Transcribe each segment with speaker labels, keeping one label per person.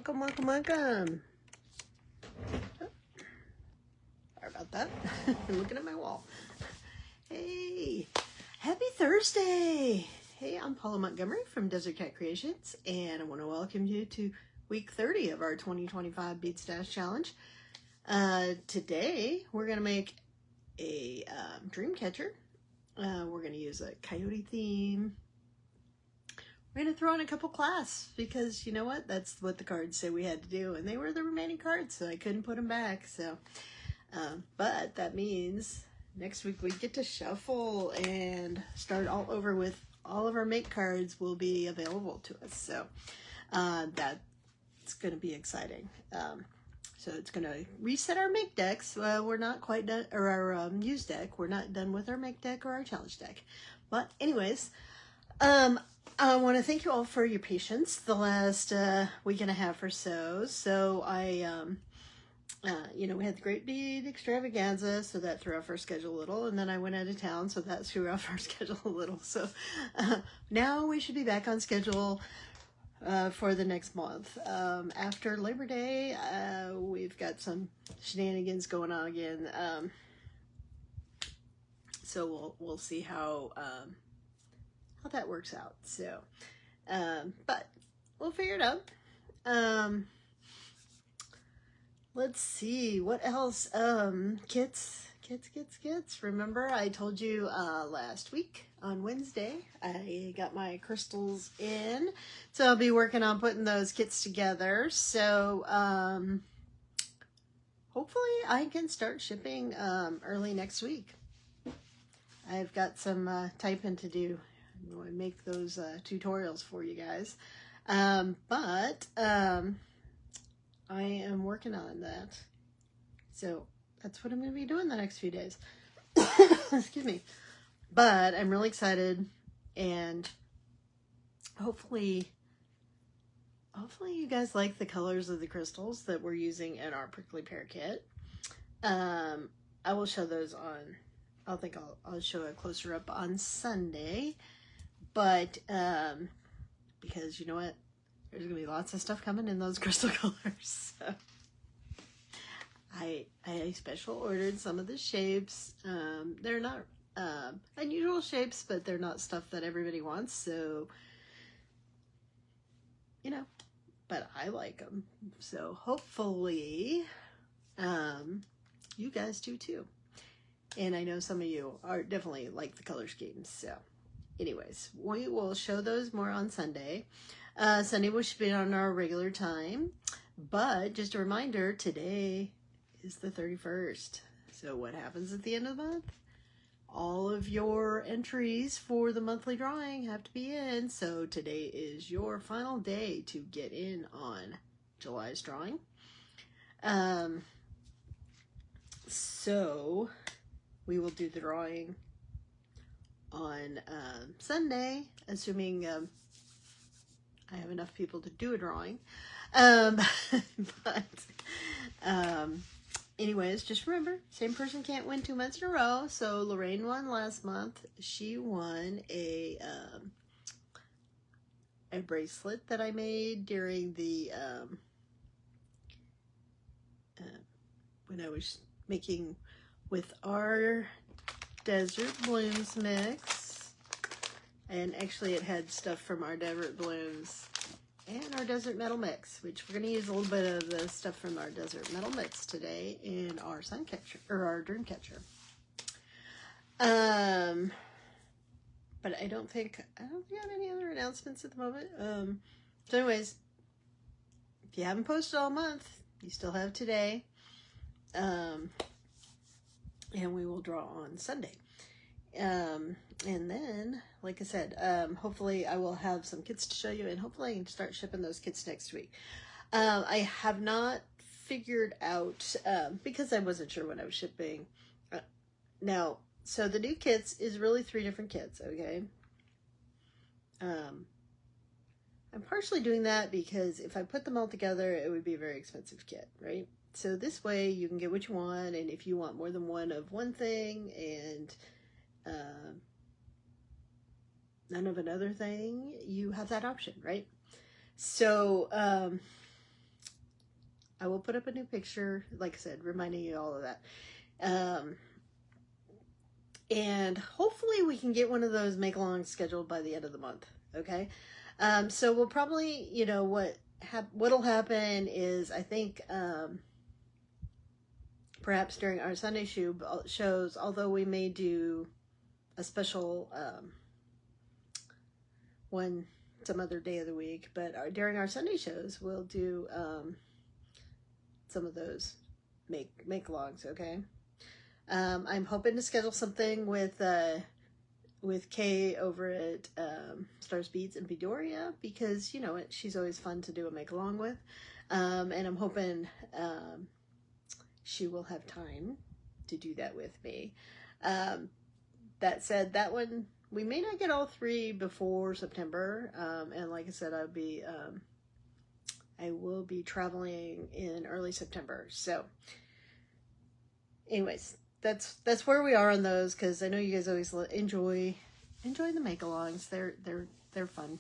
Speaker 1: Welcome, welcome, welcome. Oh, sorry about that. I'm looking at my wall. Hey, happy Thursday. Hey, I'm Paula Montgomery from Desert Cat Creations, and I want to welcome you to week 30 of our 2025 Bead Stash Challenge. Today, we're going to make a dream catcher. We're going to use a coyote theme. We're going to throw in a couple clasps because you know what? That's what the cards say we had to do, and they were the remaining cards, so I couldn't put them back. So, but that means next week we get to shuffle and start all over with all of our make cards will be available to us. So that's going to be exciting. So it's going to reset our make decks. We're not quite done, or our use deck. We're not done with our make deck or our challenge deck. But anyways, I want to thank you all for your patience the last week and a half or so. So we had the Great Bead Extravaganza, so that threw off our schedule a little. And then I went out of town, so that threw off our schedule a little. So now we should be back on schedule for the next month. After Labor Day, we've got some shenanigans going on again. So we'll see how that works out. So, but we'll figure it out. Let's see what else. Kits. Remember I told you last week on Wednesday I got my crystals in, so I'll be working on putting those kits together. So hopefully I can start shipping early next week. I've got some typing to do. I'm going to make those tutorials for you guys. But I am working on that. So that's what I'm going to be doing the next few days. Excuse me. But I'm really excited, and hopefully you guys like the colors of the crystals that we're using in our prickly pear kit. I will show those on, I'll show a closer up on Sunday. But because you know what, there's gonna be lots of stuff coming in those crystal colors. So I special ordered some of the shapes. They're not unusual shapes, but they're not stuff that everybody wants. So but I like them. So hopefully you guys do too. And I know some of you are definitely like the color schemes. So anyways, we will show those more on Sunday. Sunday we should be on our regular time. But just a reminder, today is the 31st. So what happens at the end of the month? All of your entries for the monthly drawing have to be in. So today is your final day to get in on July's drawing. So we will do the drawing on Sunday, assuming I have enough people to do a drawing. Anyways, just remember, same person can't win 2 months in a row. So Lorraine won last month. She won a bracelet that I made during the when I was making with our Desert Blooms mix. And actually it had stuff from our Desert Blooms and our Desert Metal mix, which we're going to use a little bit of the stuff from our Desert Metal mix today in our sun catcher, or our dream catcher. But I don't think I have any other announcements at the moment. So anyways, if you haven't posted all month, you still have today. And we will draw on Sunday. And then, like I said, hopefully I will have some kits to show you, and hopefully I can start shipping those kits next week. I have not figured out, because I wasn't sure when I was shipping. Now, so the new kits is really 3 different kits, okay? I'm partially doing that because if I put them all together, it would be a very expensive kit, right? So this way you can get what you want, and if you want more than one of one thing and none of another thing, you have that option, right? So I will put up a new picture, like I said, reminding you all of that. And hopefully we can get one of those make-alongs scheduled by the end of the month, okay? So we'll probably, you know, what'll happen is, I think, perhaps during our Sunday shows, although we may do a special one some other day of the week, but during our Sunday shows, we'll do some of those make-alongs, okay? I'm hoping to schedule something with Kay over at Stars Beads in Peoria, because, you know, she's always fun to do a make-along with. And I'm hoping she will have time to do that with me. That said, that one, we may not get all 3 before September. And like I said, I will be traveling in early September. So anyways, that's where we are on those, because I know you guys always enjoy the make-alongs. They're fun.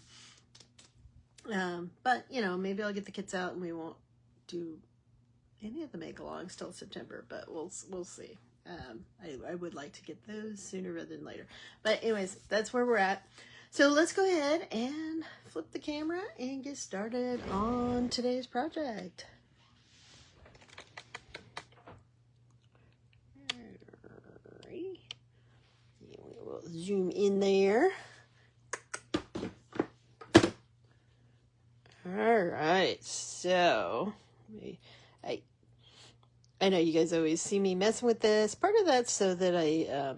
Speaker 1: But you know, maybe I'll get the kits out and we won't do any of the make-alongs till September, but we'll see. I would like to get those sooner rather than later. But anyways, that's where we're at. So let's go ahead and flip the camera and get started on today's project. We'll zoom in there. All right, so I know you guys always see me messing with this. Part of that's so that I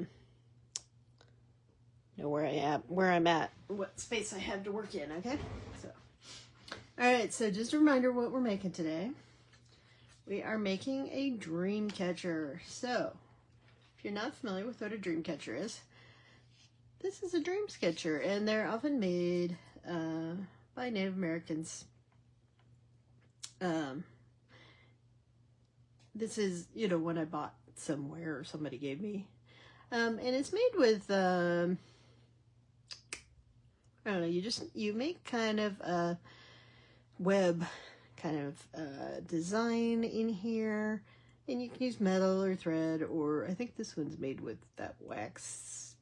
Speaker 1: know where I'm at, what space I have to work in, okay? So, all right, so just a reminder what we're making today. We are making a dream catcher. So, if you're not familiar with what a dream catcher is, this is a dream catcher, and they're often made by Native Americans. This is, you know, one I bought somewhere or somebody gave me. And it's made with, I don't know, you make kind of a web kind of design in here. And you can use metal or thread, or I think this one's made with that wax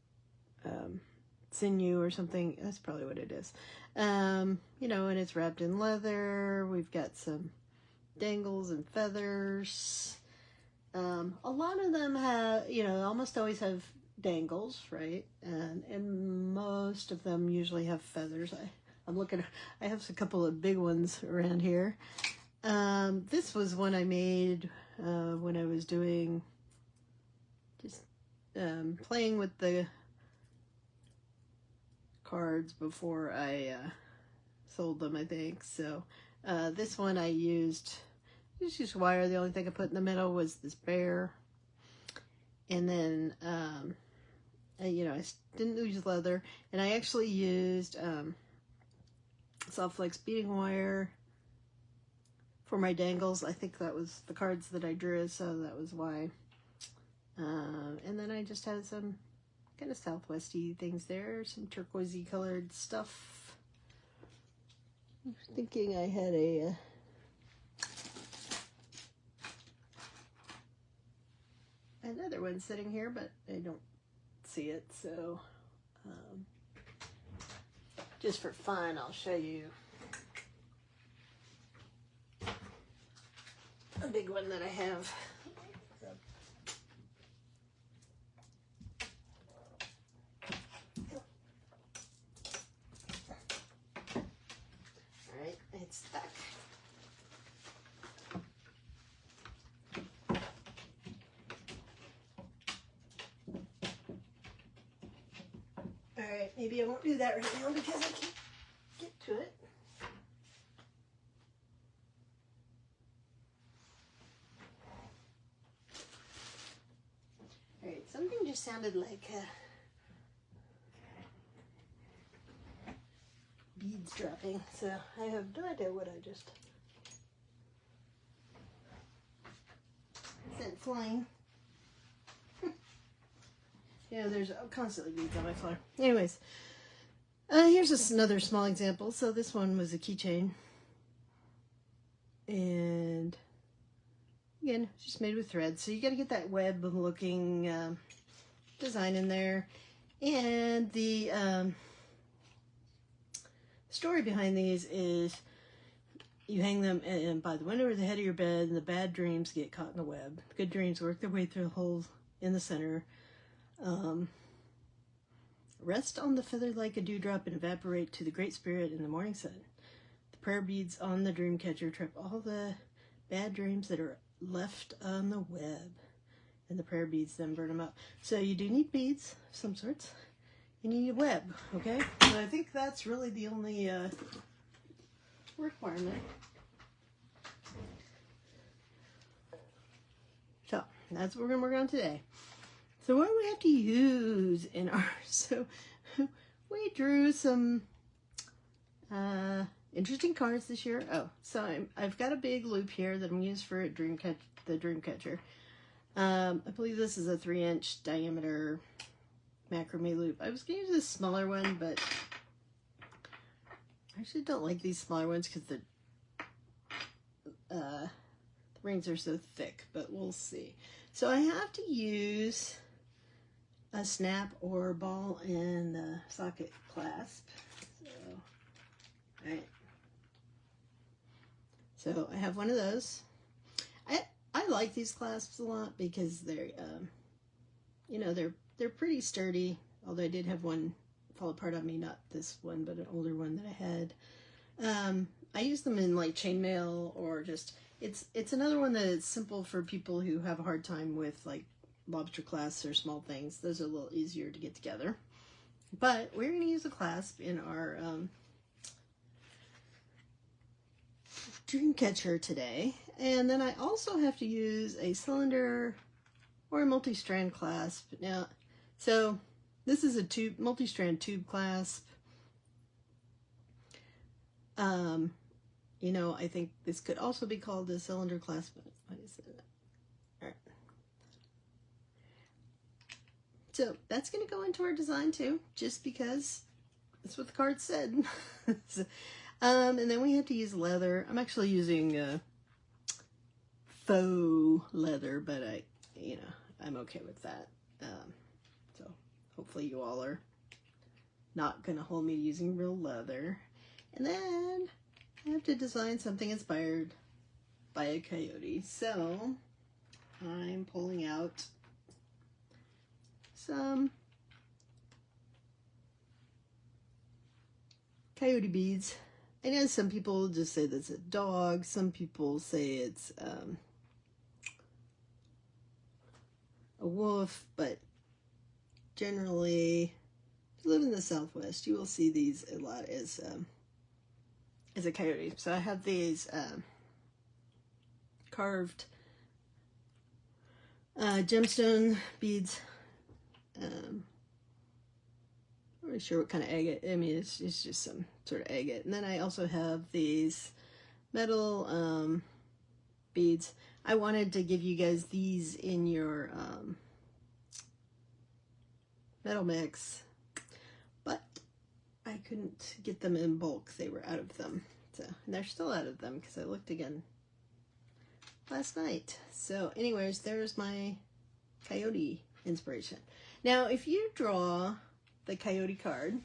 Speaker 1: sinew or something. That's probably what it is. You know, and it's wrapped in leather. We've got some dangles and feathers. A lot of them have, you know, almost always have dangles, right? And most of them usually have feathers. I'm looking, I have a couple of big ones around here. This was one I made when I was doing just playing with the cards before I sold them, I think. So this one I used wire. The only thing I put in the middle was this bear, and then you know, I didn't use leather, and I actually used soft flex beading wire for my dangles. I think that was the cards that I drew, so that was why. And then I just had some kind of southwesty things there, some turquoisey colored stuff. I'm thinking I had another one sitting here, but I don't see it, so just for fun, I'll show you a big one that I have. All right, it's stuck. All right, maybe I won't do that right now because I can't get to it. All right, something just sounded like beads dropping, so I have no idea what I just sent flying. Yeah, there's constantly beads on my floor. Anyways, here's just another small example. So this one was a keychain, and Again, just made with thread. So you got to get that web looking design in there. And the story behind these is you hang them by the window or the head of your bed, and the bad dreams get caught in the web. Good dreams work their way through the hole in the center. Rest on the feather like a dewdrop and evaporate to the Great Spirit in the morning sun. The prayer beads on the dream catcher trap all the bad dreams that are left on the web. And the prayer beads then burn them up. So you do need beads of some sorts. You need a web, okay? So I think that's really the only requirement. So that's what we're going to work on today. So what do we have to use in our... So we drew some interesting cards this year. Oh, so I've got a big loop here that I'm going to use for the dream catcher. I believe this is a 3-inch diameter macrame loop. I was going to use this smaller one, but I actually don't like these smaller ones because the rings are so thick, but we'll see. So I have to use a snap or ball and socket clasp. So, all right. So I have one of those. I like these clasps a lot because they're, you know, they're pretty sturdy. Although I did have one fall apart on me, not this one, but an older one that I had. I use them in like chainmail or just, it's another one that is simple for people who have a hard time with like lobster clasps or small things. Those are a little easier to get together. But we're going to use a clasp in our dream catcher today. And then I also have to use a cylinder or a multi-strand clasp. Now, so this is a multi-strand tube clasp. You know, I think this could also be called a cylinder clasp. What is it? All right. So that's going to go into our design too, just because that's what the card said. So, and then we have to use leather. I'm actually using faux leather, but I'm okay with that. So hopefully you all are not going to hold me using real leather. And then I have to design something inspired by a coyote. So I'm pulling out some coyote beads. I know some people just say that's a dog. Some people say it's a wolf, but generally, if you live in the Southwest, you will see these a lot as a coyote. So I have these carved gemstone beads. I'm not really sure what kind of agate. I mean, it's just some sort of agate. And then I also have these metal beads. I wanted to give you guys these in your metal mix, but I couldn't get them in bulk. They were out of them. So, and they're still out of them because I looked again last night. So anyways, there's my coyote inspiration. Now, if you draw the coyote card,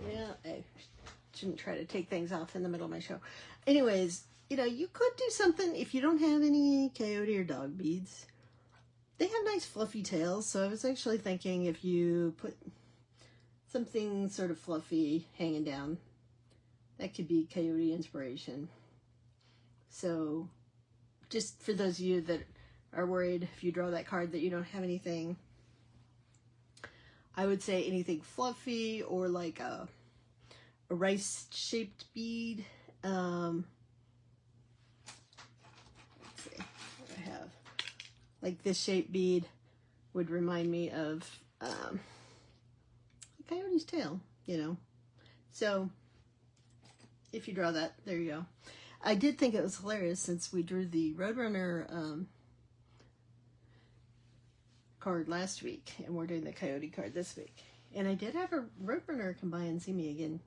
Speaker 1: yeah, I shouldn't try to take things off in the middle of my show. Anyways, you know, you could do something if you don't have any coyote or dog beads. They have nice fluffy tails, so I was actually thinking if you put something sort of fluffy hanging down, that could be coyote inspiration. So just for those of you that are worried if you draw that card that you don't have anything, I would say anything fluffy or like a rice-shaped bead. Let's see what I have. Like this shaped bead would remind me of a coyote's tail, you know. So if you draw that, there you go. I did think it was hilarious since we drew the Roadrunner card last week, and we're doing the coyote card this week. And I did have a road runner come by and see me again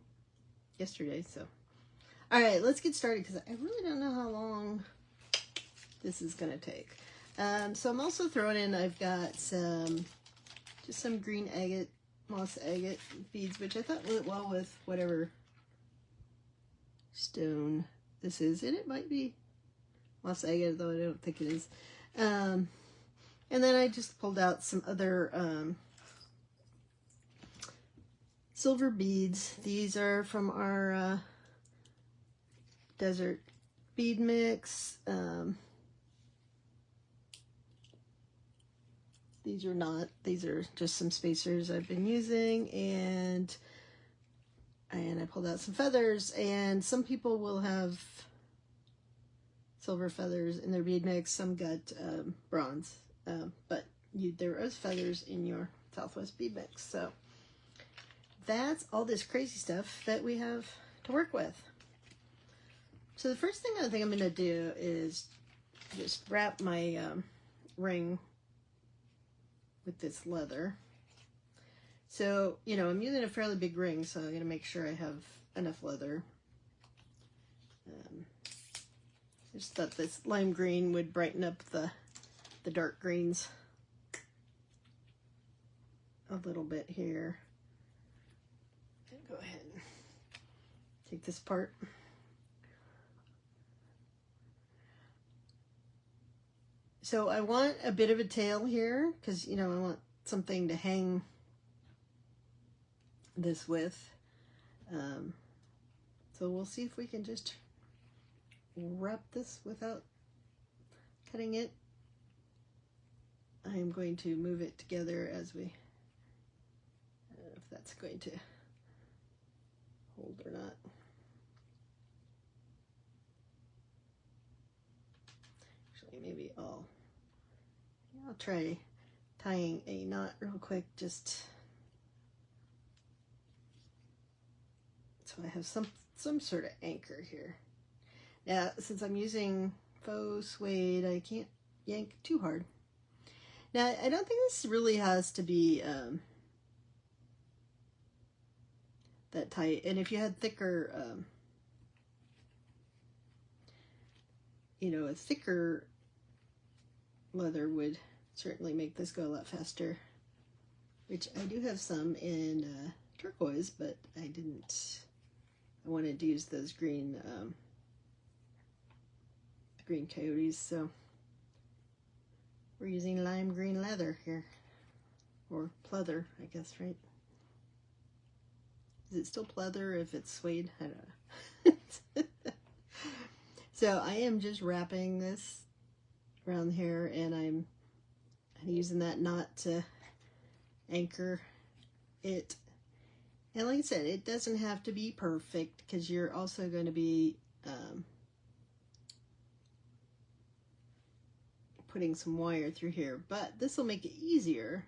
Speaker 1: yesterday, so. All right, let's get started because I really don't know how long this is going to take. So I'm also throwing in, I've got just some green agate, moss agate beads, which I thought went well with whatever stone this is. And it might be moss agate, though I don't think it is. And then I just pulled out some other silver beads. These are from our desert bead mix. These are not. These are just some spacers I've been using, and I pulled out some feathers. And some people will have silver feathers in their bead mix. Some got bronze, but there is feathers in your Southwest bead mix. So that's all this crazy stuff that we have to work with. So the first thing I think I'm going to do is just wrap my ring with this leather. So, you know, I'm using a fairly big ring, so I'm going to make sure I have enough leather. Just thought this lime green would brighten up the dark greens a little bit here. Go ahead and take this apart. So I want a bit of a tail here because, you know, I want something to hang this with. So we'll see if we can just wrap this without cutting it. I am going to move it together as we, if that's going to hold or not. Actually, maybe I'll try tying a knot real quick, just so I have some sort of anchor here. Now, since I'm using faux suede, I can't yank too hard. Now, I don't think this really has to be that tight. And if you had thicker, you know, a thicker leather would certainly make this go a lot faster, which I do have some in turquoise, but I wanted to use those green green coyotes, so we're using lime green leather here, or pleather, I guess, right? Is it still pleather if it's suede? I don't know. So I am just wrapping this around here, and I'm using that knot to anchor it. And like I said, it doesn't have to be perfect because you're also going to be putting some wire through here, but this will make it easier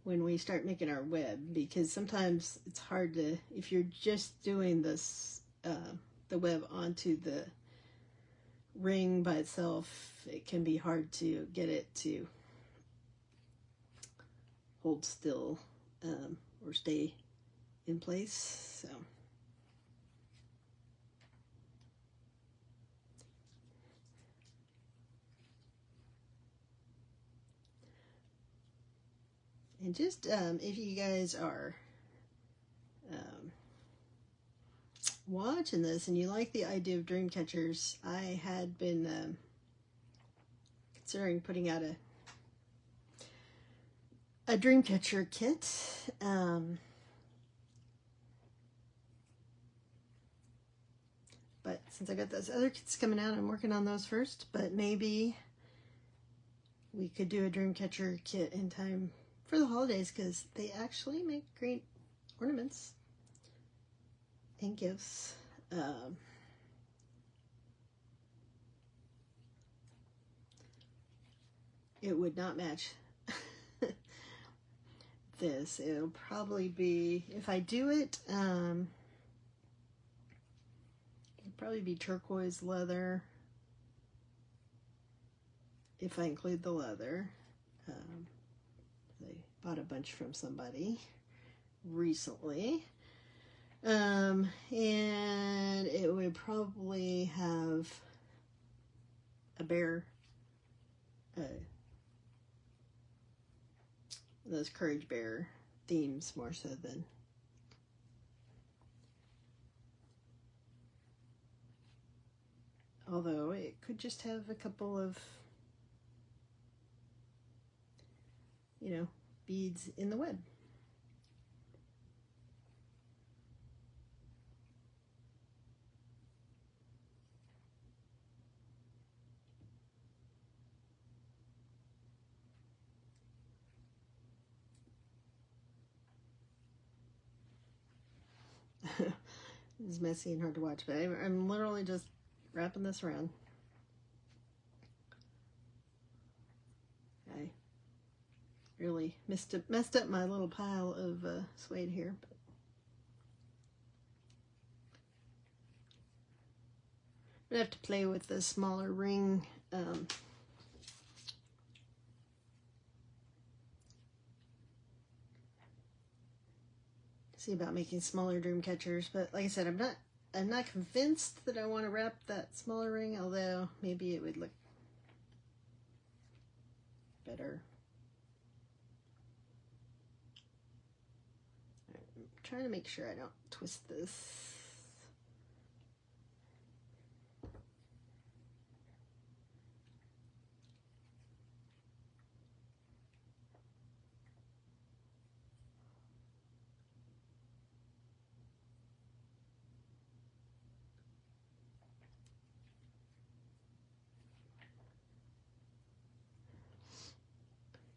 Speaker 1: when we start making our web, because sometimes it's hard to, if you're just doing this the web onto the ring by itself, it can be hard to get it to hold still or stay in place. So and just if you guys are watching this and you like the idea of dream catchers, I had been considering putting out a dream catcher kit. But since I got those other kits coming out, I'm working on those first. But maybe we could do a dream catcher kit in time for the holidays, because they actually make great ornaments and gifts. It would not match this. It'll probably be, if I do it, it'll probably be turquoise leather, if I include the leather. I bought a bunch from somebody. recently. And it would probably have a bear, those courage bear themes more so than although it could just have a couple of, you know, beads in the web. It's messy and hard to watch, but I'm literally just wrapping this around. I really messed up my little pile of suede here. But I'm gonna have to play with the smaller ring. See about making smaller dream catchers, but like I said, I'm not convinced that I want to wrap that smaller ring, although maybe it would look better. I'm trying to make sure I don't twist this.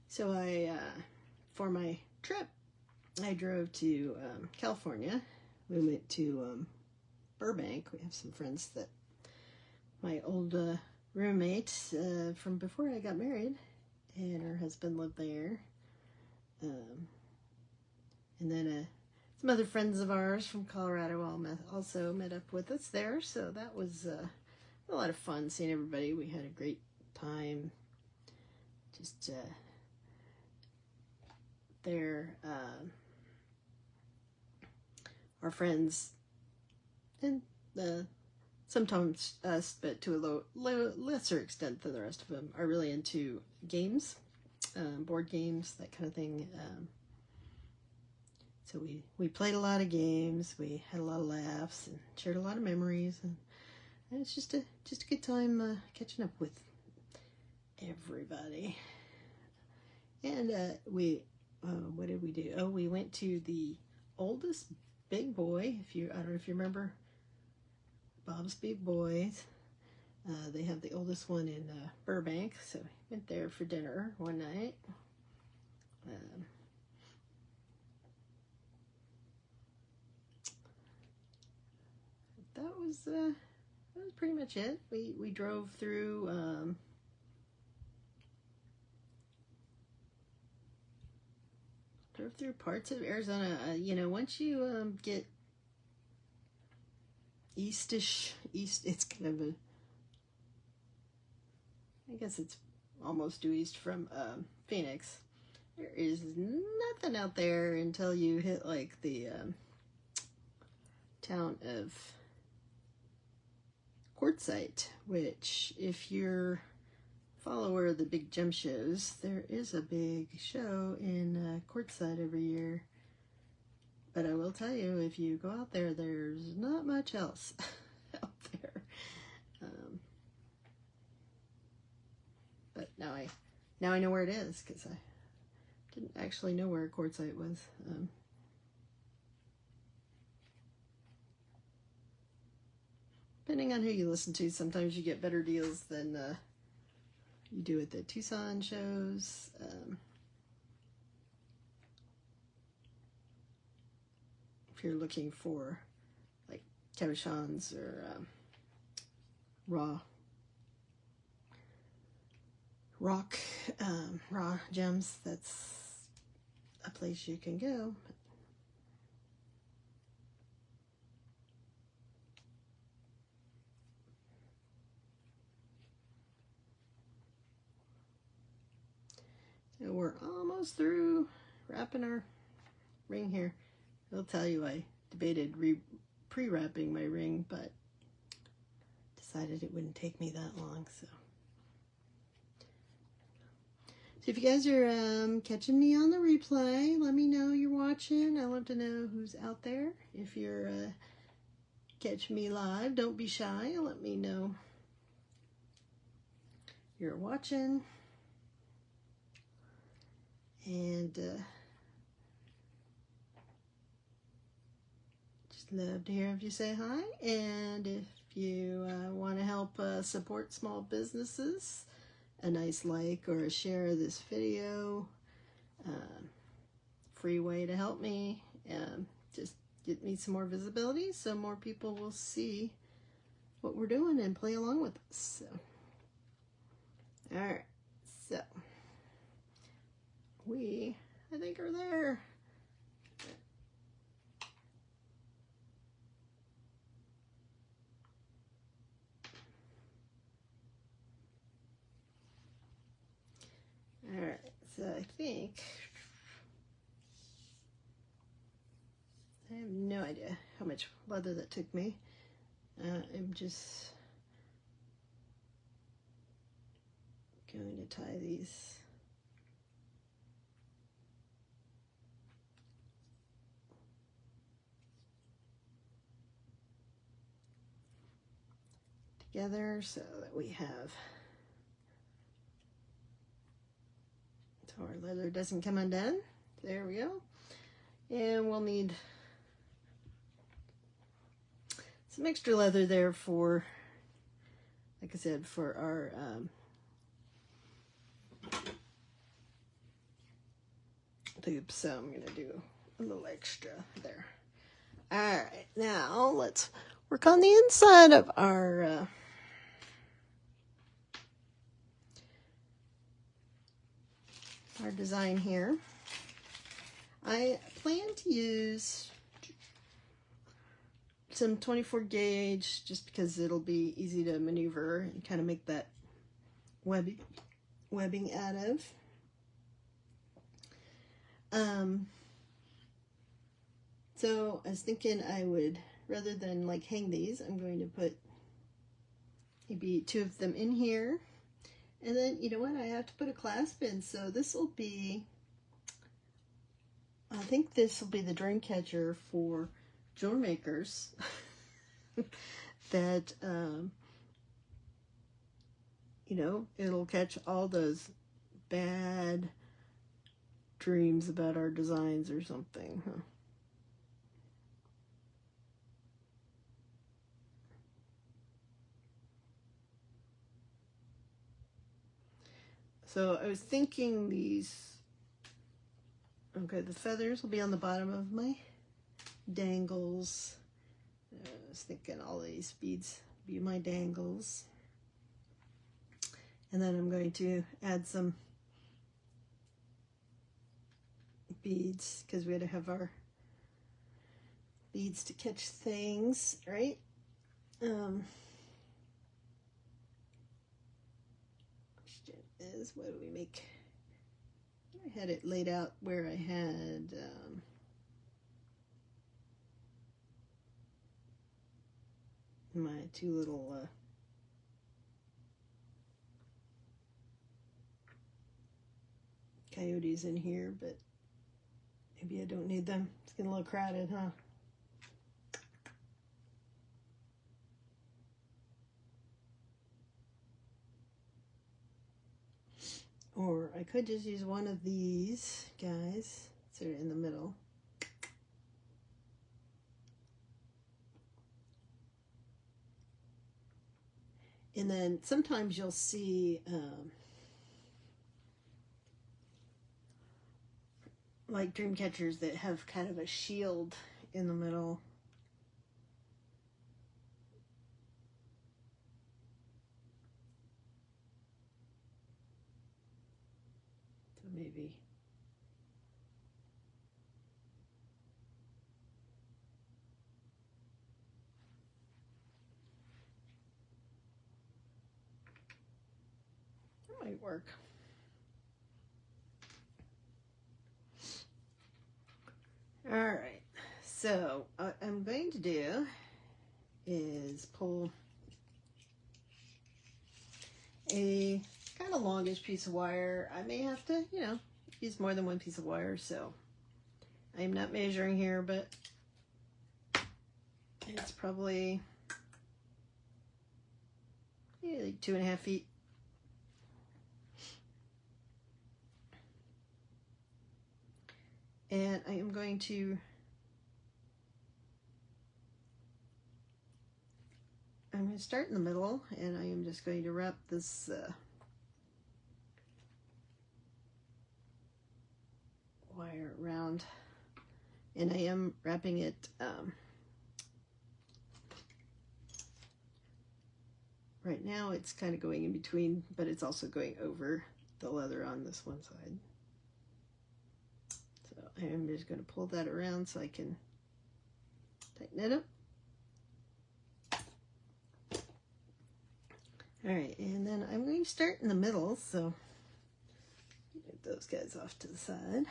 Speaker 1: So for my trip, I drove to California. We went to Burbank. We have some friends that my old roommate from before I got married, and her husband lived there. And then some other friends of ours from Colorado also met up with us there. So that was a lot of fun seeing everybody. We had a great time. Just there, our friends, and sometimes us, but to a lesser extent than the rest of them, are really into games, board games, that kind of thing. So we played a lot of games. We had a lot of laughs and shared a lot of memories, and it's just a good time catching up with everybody. And what did we do? Oh, we went to the oldest Big Boy. I don't know if you remember Bob's Big Boys. They have the oldest one in Burbank, so we went there for dinner one night. That was pretty much it. We drove through parts of Arizona. Once you get east, it's kind of I guess it's almost due east from Phoenix. There is nothing out there until you hit like the town of Quartzsite, which, if you're a follower of the big gem shows, there is a big show in Quartzsite every year. But I will tell you, if you go out there, there's not much else out there. But now I know where it is, because I didn't actually know where Quartzsite was. Depending on who you listen to, sometimes you get better deals than you do at the Tucson shows. If you're looking for like cabochons or raw gems, that's a place you can go. So we're almost through wrapping our ring here. I'll tell you, I debated pre-wrapping my ring, but decided it wouldn't take me that long. So if you guys are catching me on the replay, let me know you're watching. I love to know who's out there. If you're catching me live, don't be shy. Let me know you're watching. And just love to hear if you say hi. And if you want to help support small businesses, a nice like or a share of this video, free way to help me, just get me some more visibility so more people will see what we're doing and play along with us. So, all right, so we, I think, are there. All right, so I think, I have no idea how much leather that took me. I'm just going to tie these together so that we have, so our leather doesn't come undone. There we go. And we'll need some extra leather there for, like I said, for our loop. So I'm going to do a little extra there. All right, now let's work on the inside of our design here. I plan to use some 24 gauge just because it'll be easy to maneuver and kind of make that webbing out of. So I was thinking I would, rather than like hang these, I'm going to put maybe 2 of them in here. And then, you know what, I have to put a clasp in. So this will be, I think this will be the dream catcher for jewelry makers that, you know, it'll catch all those bad dreams about our designs or something, huh? So I was thinking these, okay, the feathers will be on the bottom of my dangles. I was thinking all these beads be my dangles. And then I'm going to add some beads because we had to have our beads to catch things, right? Question is, what do we make? I had it laid out where I had my 2 little coyotes in here, but maybe I don't need them. It's getting a little crowded, huh? Or I could just use one of these guys, sort of in the middle. And then sometimes you'll see like dream catchers that have kind of a shield in the middle. So maybe that might work. All right, So what I'm going to do is pull a kind of longish piece of wire. I may have to, you know, use more than one piece of wire, so I'm not measuring here, but it's probably like 2.5 feet. And I am going to start in the middle, and I am just going to wrap this wire around, and I am wrapping it right now. It's kind of going in between, but it's also going over the leather on this one side. So I am just going to pull that around so I can tighten it up. All right, and then I'm going to start in the middle, so get those guys off to the side.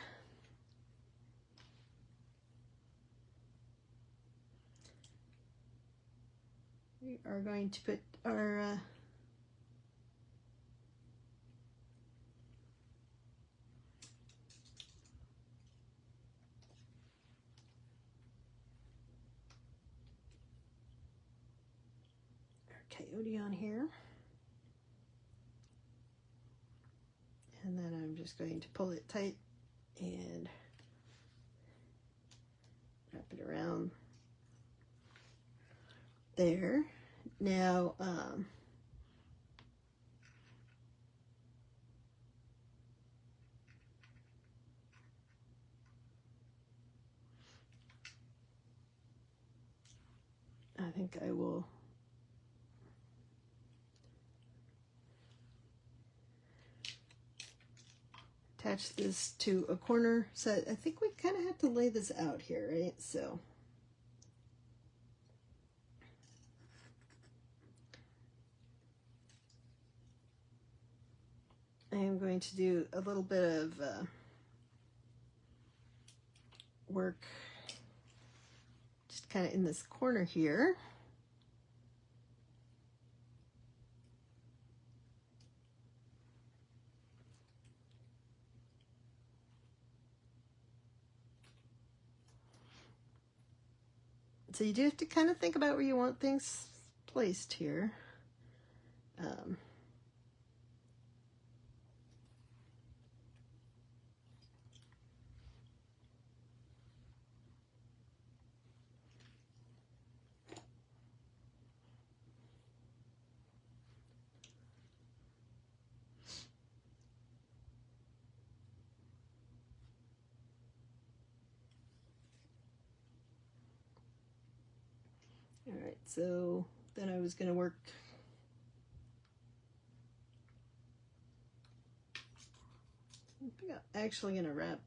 Speaker 1: We are going to put our coyote on here. And then I'm just going to pull it tight and wrap it around there. Now, I think I will attach this to a corner. So I think we kind of have to lay this out here, right? So I am going to do a little bit of work just kind of in this corner here. So you do have to kind of think about where you want things placed here. All right, so then I was going to work I think I'm actually going to wrap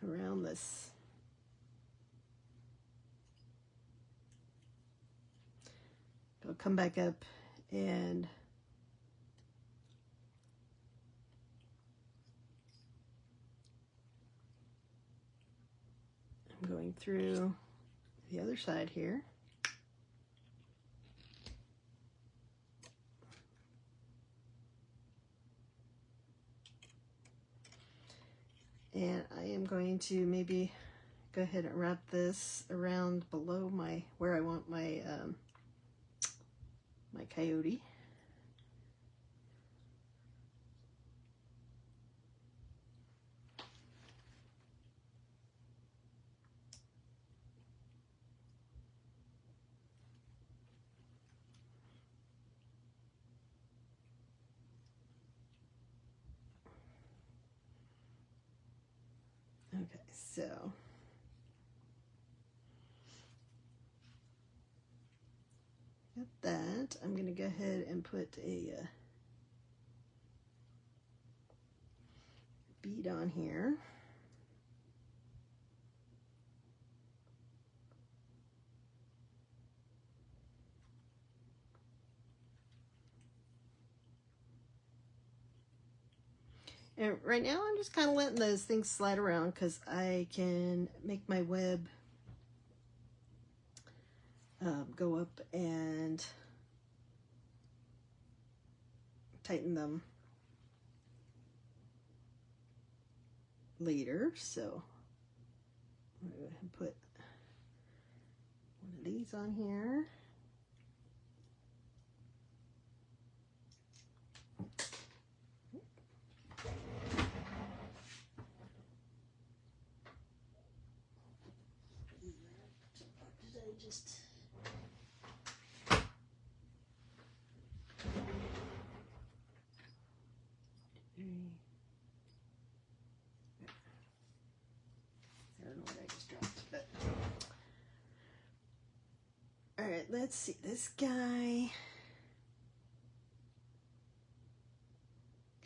Speaker 1: around this. I'll come back up and I'm going through the other side here. And I am going to maybe go ahead and wrap this around below my, where I want my, my coyote. Okay, so got that. I'm going to go ahead and put a bead on here. And right now I'm just kind of letting those things slide around because I can make my web go up and tighten them later. So I'm going to go ahead and put one of these on here. All right, let's see this guy.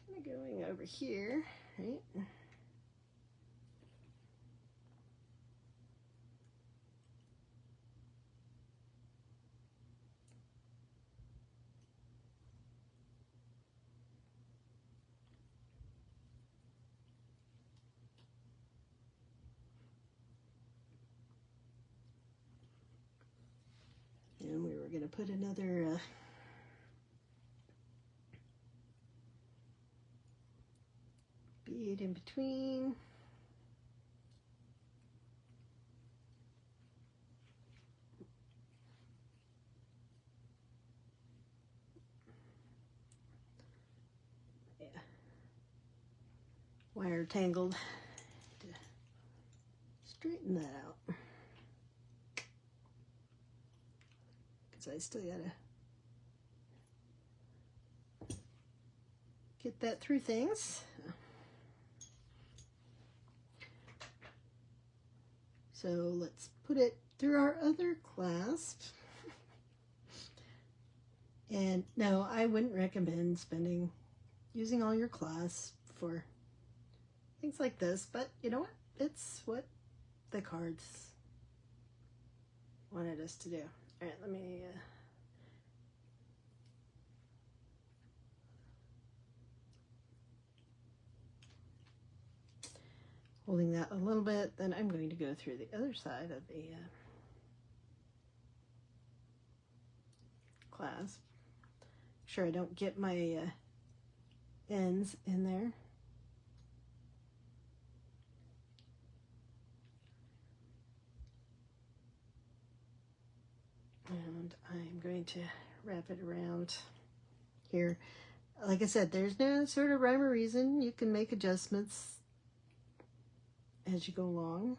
Speaker 1: Kind of going over here, right? And we were going to put another bead in between. Yeah. Wire tangled. To straighten that out. Because I still got to get that through things. So let's put it through our other clasp. And no, I wouldn't recommend using all your clasp for things like this, but you know what? It's what the cards wanted us to do. All right, let me holding that a little bit, then I'm going to go through the other side of the clasp. Make sure I don't get my ends in there. And I'm going to wrap it around here. Like I said, there's no sort of rhyme or reason. You can make adjustments as you go along.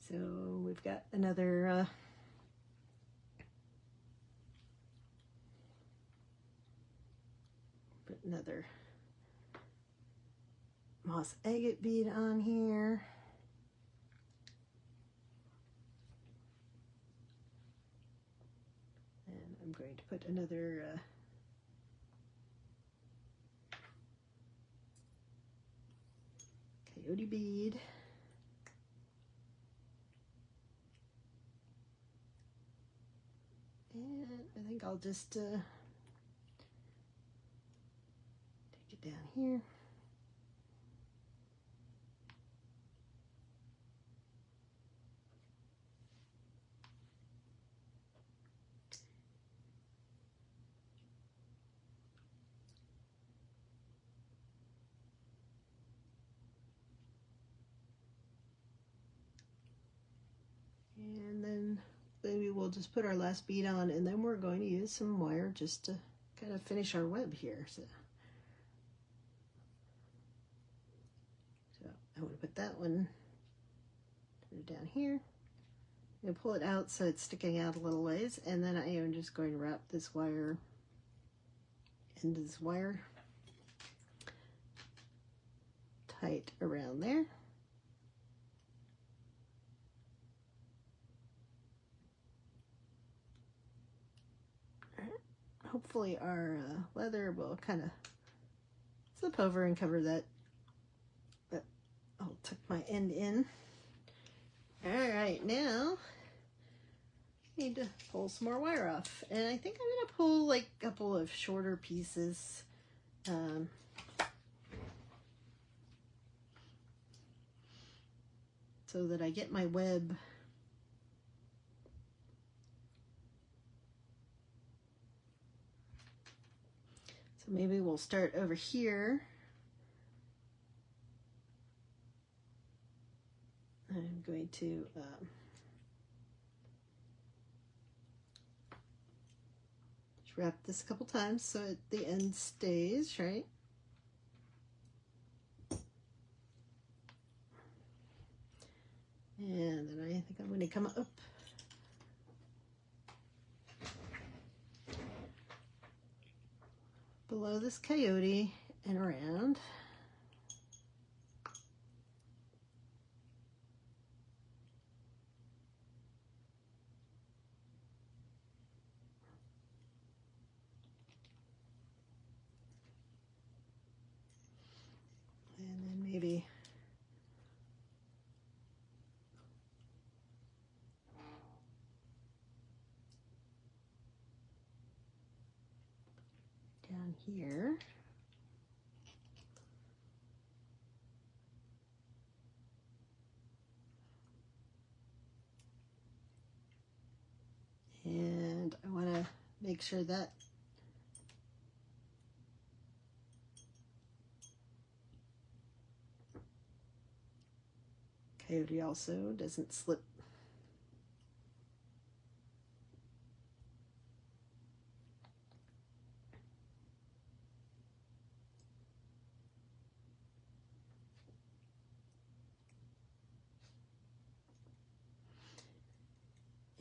Speaker 1: So we've got another put another moss agate bead on here. And I'm going to put another coyote bead. And I think I'll just take it down here. And then maybe we'll just put our last bead on, and then we're going to use some wire just to kind of finish our web here. So I want to put that one down here. I'm going to pull it out so it's sticking out a little ways, and then I am just going to wrap this wire into this wire tight around there. Hopefully our leather will kind of slip over and cover that. But I'll tuck my end in. All right, now I need to pull some more wire off, and I think I'm gonna pull like a couple of shorter pieces. So that I get my web so maybe we'll start over here. I'm going to just wrap this a couple times so at the end stays, right? And then I think I'm going to come up below this coyote and around. And then maybe down here. And I want to make sure that coyote also doesn't slip.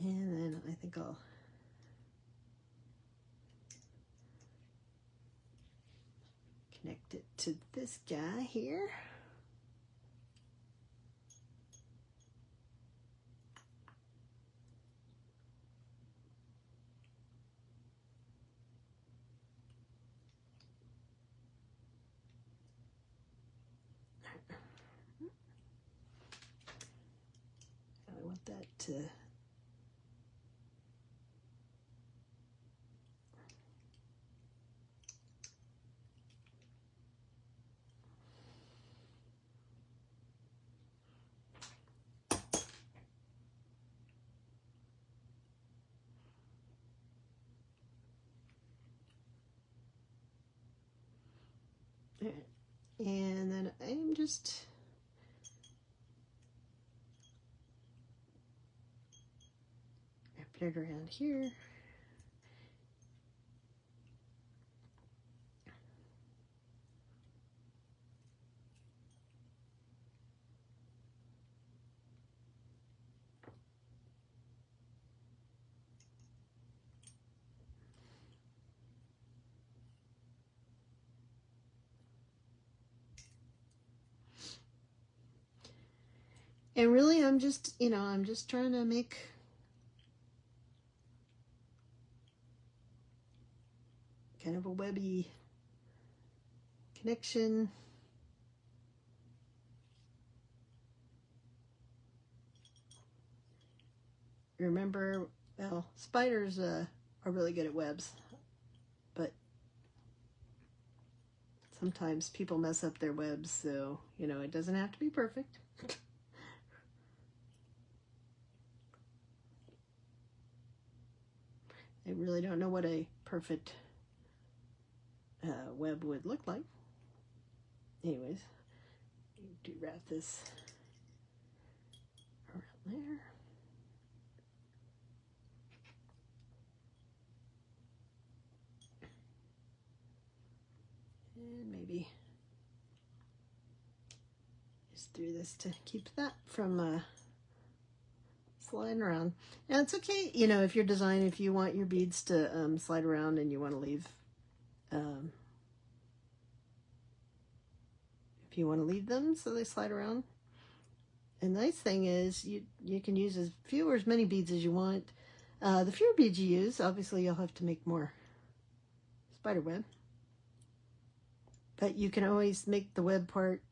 Speaker 1: And then I think I'll connect it to this guy here. I want that to and then I'm just wrapping it around here. And really, I'm just, I'm just trying to make kind of a webby connection. Remember, well, spiders are really good at webs, but sometimes people mess up their webs, so, it doesn't have to be perfect. I really don't know what a perfect web would look like. Anyways, do wrap this around there. And maybe just do this to keep that from sliding around. Now it's okay, if you're designing, if you want your beads to slide around and you want to leave, if you want to leave them so they slide around. And the nice thing is you can use as few or as many beads as you want. The fewer beads you use, obviously you'll have to make more spider web. But you can always make the web part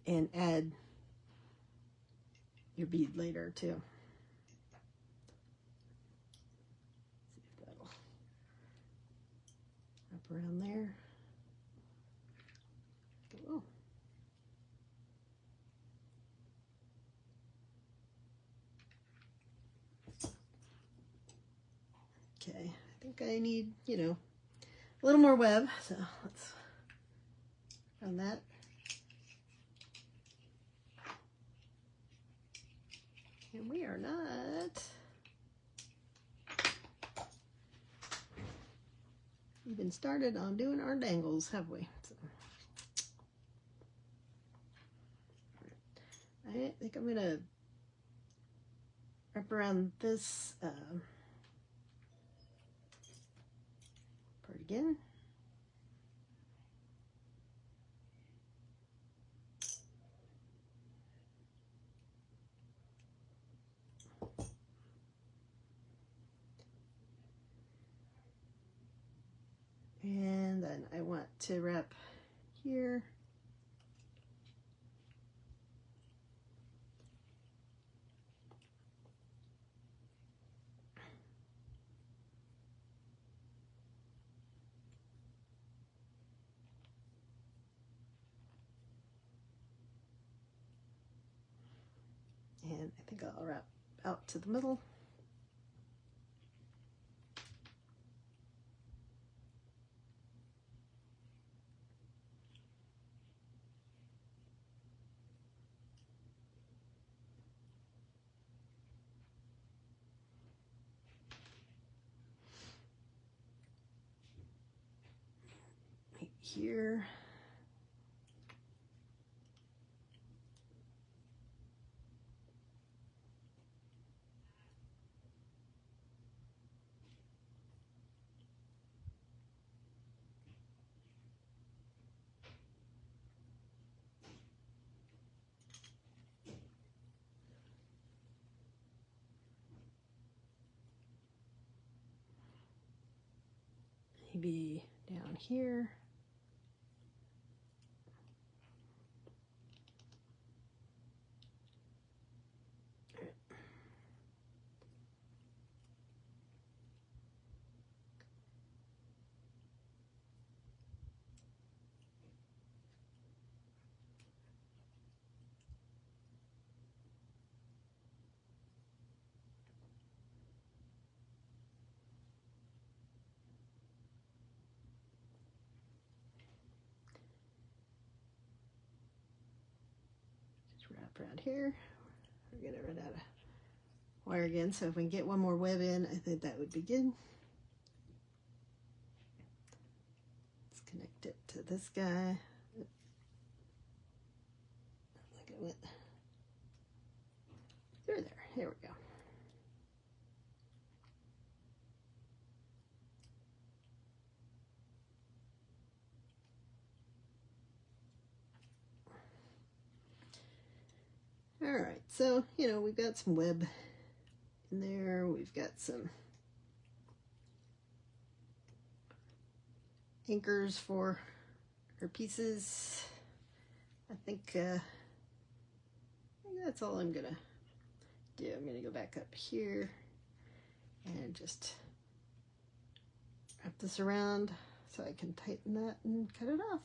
Speaker 1: and add your bead later too. See if that'll wrap around there. Oh. Okay, I think I need, you know, a little more web, so let's run that. And we are not even started on doing our dangles, have we? So, I think I'm gonna wrap around this part again. And then I want to wrap here. And I think I'll wrap out to the middle. Right here. Maybe down here. Wrap around here. We're gonna run out of wire again, so if we can get one more web in, I think that would be good. Let's connect it to this guy. Look at it. Through there. Here we go. All right, so, you know, we've got some web in there. We've got some anchors for our pieces. I think that's all I'm gonna do. I'm gonna go back up here and just wrap this around so I can tighten that and cut it off.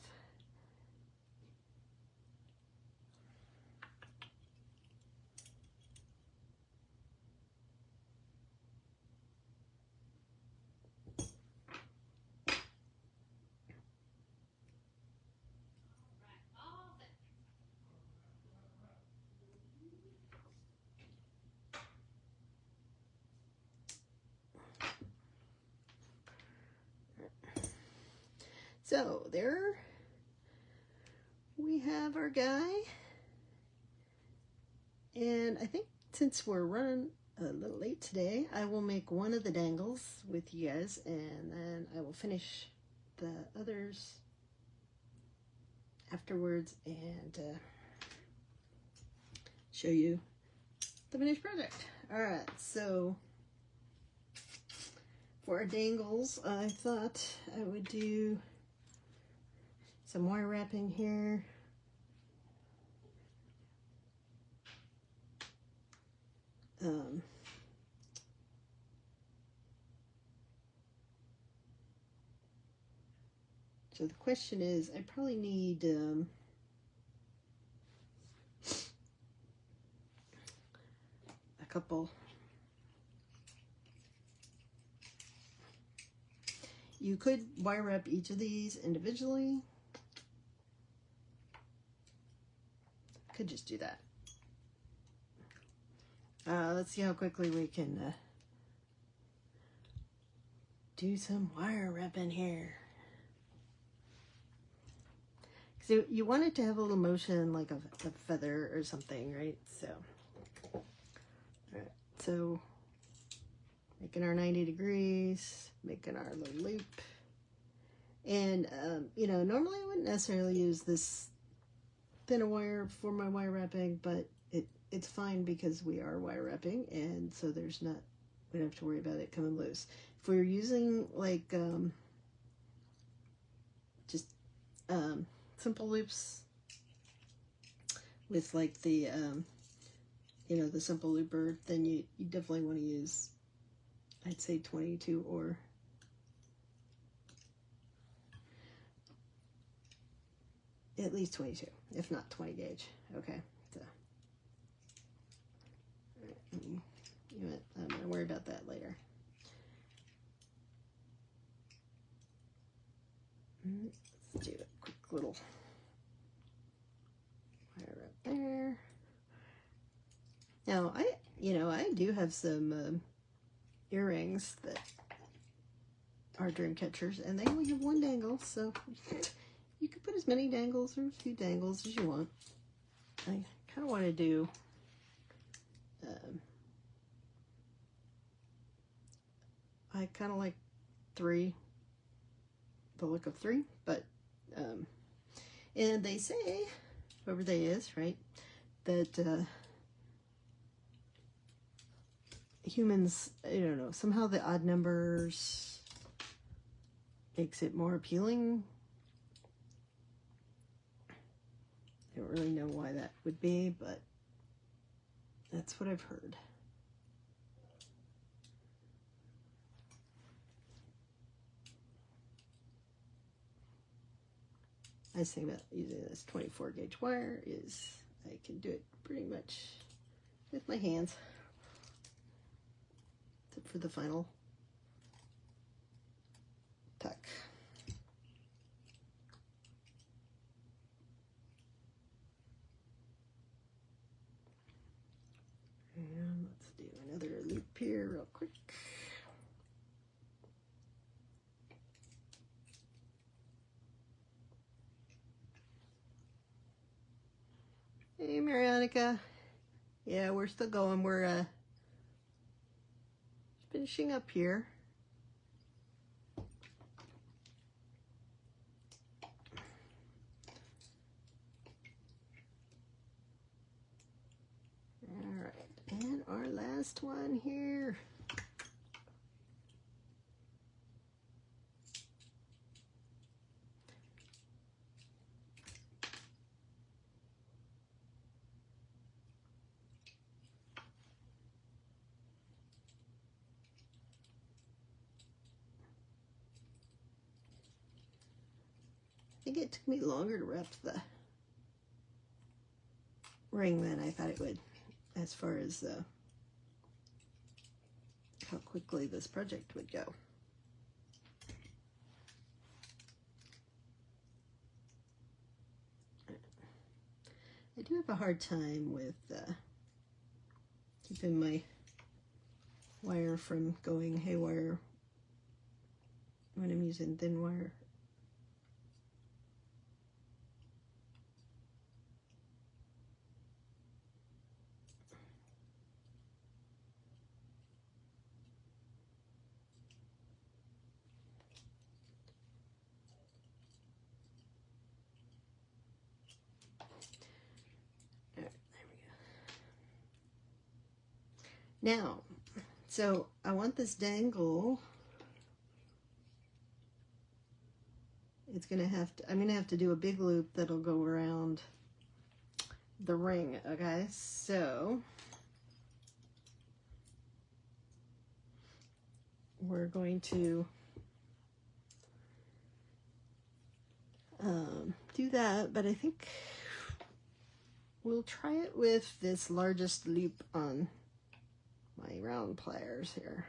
Speaker 1: So there we have our guy, and I think since we're running a little late today, I will make one of the dangles with you guys, and then I will finish the others afterwards and show you the finished project. All right, so for our dangles, I thought I would do some wire wrapping here. So the question is, I probably need a couple. You could wire wrap each of these individually. Could just do that. Let's see how quickly we can do some wire wrapping here. So you want it to have a little motion like a feather or something, right? So, all right, so making our 90 degrees, making our little loop. And, you know, normally I wouldn't necessarily use this thinner wire for my wire wrapping, but it's fine because we are wire wrapping, and so there's not, we don't have to worry about it coming loose. If we're using like just simple loops with like the you know, the simple looper, then you definitely want to use, I'd say 22 or at least 22, if not 20 gauge. Okay, so all right, you know what, I'm gonna worry about that later. Let's do a quick little wire up there. Now, I do have some earrings that are dream catchers, and they only have one dangle, so you can put as many dangles or a few dangles as you want. I kind of want to do I kind of like 3, the look of 3, but and they say, whoever they is, right, that humans, I don't know, somehow the odd numbers makes it more appealing. I don't really know why that would be, but that's what I've heard. Nice thing about using this 24 gauge wire is I can do it pretty much with my hands, except for the final tuck. And let's do another loop here real quick. Hey, Marianica. Yeah, we're still going. We're finishing up here. All right, and our last one here. I think it took me longer to wrap the ring than I thought it would, as far as how quickly this project would go. I do have a hard time with keeping my wire from going haywire when I'm using thin wire. All right, there we go. Now, so I want this dangle. It's gonna have to, I'm gonna have to do a big loop that'll go around the ring. Okay, so we're going to do that, but I think we'll try it with this largest loop on my round pliers here.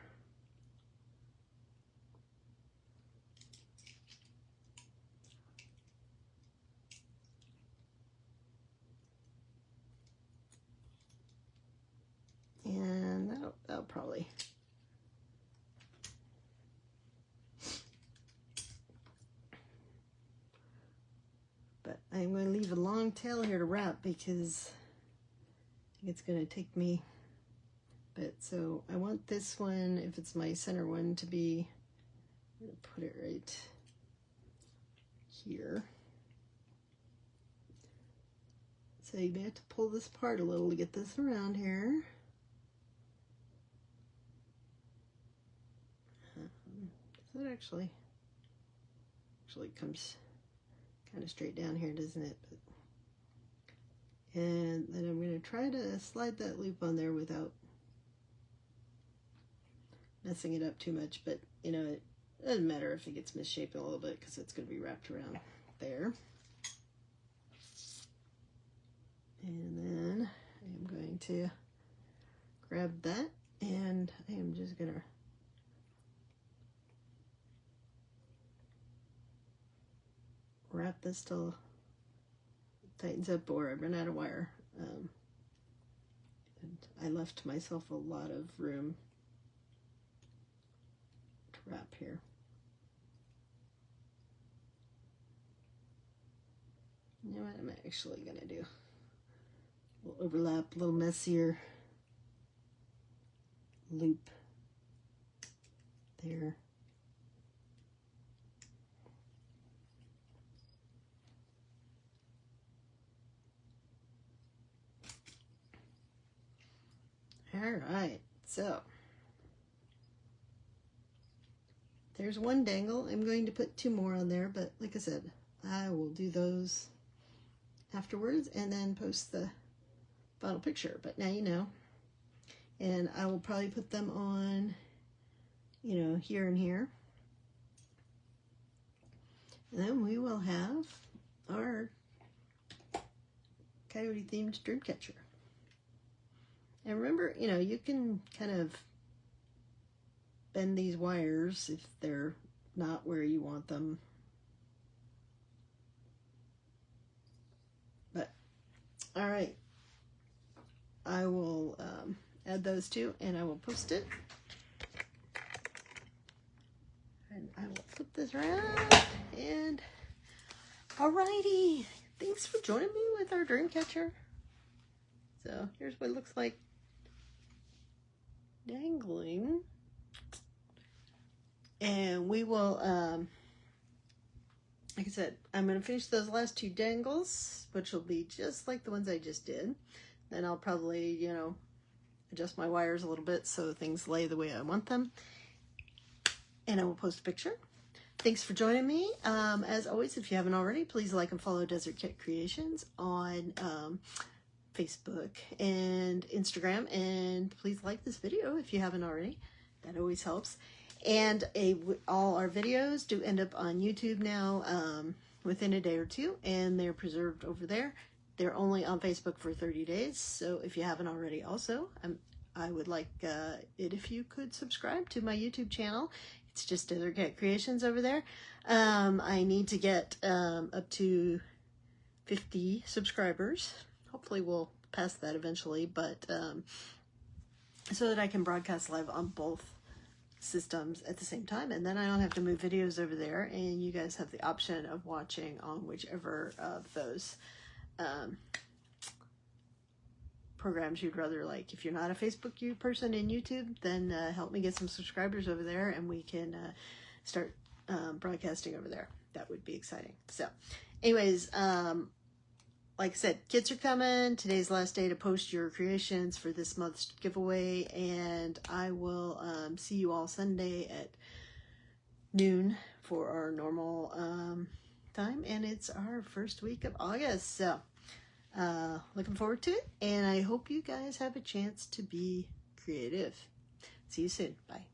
Speaker 1: And that'll probably but I'm going to leave a long tail here to wrap because it's going to take me a bit. So I want this one, if it's my center one, to be, I'm going to put it right here. So you may have to pull this apart a little to get this around here. So it actually comes kind of straight down here, doesn't it? And then I'm going to try to slide that loop on there without messing it up too much, but you know, it doesn't matter if it gets misshapen a little bit because it's going to be wrapped around there. And then I'm going to grab that, and I am just going to wrap this till it tightens up or I run out of wire. And I left myself a lot of room to wrap here. You know what I'm actually going to do? We'll overlap a little messier loop there. All right, so there's one dangle. I'm going to put 2 more on there, but like I said, I will do those afterwards and then post the final picture. But now you know. And I will probably put them on, you know, here and here. And then we will have our coyote themed dream catcher. And remember, you know, you can kind of bend these wires if they're not where you want them. But, all right. I will add those 2 and I will post it. And I will flip this around. And, alrighty. Thanks for joining me with our dream catcher. So, here's what it looks like dangling, and we will like I said, I'm going to finish those last 2 dangles, which will be just like the ones I just did. Then I'll probably, you know, adjust my wires a little bit so things lay the way I want them, and I will post a picture. Thanks for joining me. As always, if you haven't already, please like and follow Desert Cat Creations on Facebook and Instagram, and please like this video if you haven't already. That always helps. And all our videos do end up on YouTube now within a day or 2, and they're preserved over there. They're only on Facebook for 30 days, so if you haven't already also, I would like it if you could subscribe to my YouTube channel. It's just Desert Cat Creations over there. I need to get up to 50 subscribers. Hopefully we'll pass that eventually, but so that I can broadcast live on both systems at the same time, and then I don't have to move videos over there, and you guys have the option of watching on whichever of those programs you'd rather like. If you're not a Facebook person in YouTube, then help me get some subscribers over there, and we can start broadcasting over there. That would be exciting. So anyways, like I said, kits are coming. Today's last day to post your creations for this month's giveaway, and I will see you all Sunday at noon for our normal time, and it's our first week of August, so looking forward to it, and I hope you guys have a chance to be creative. See you soon. Bye.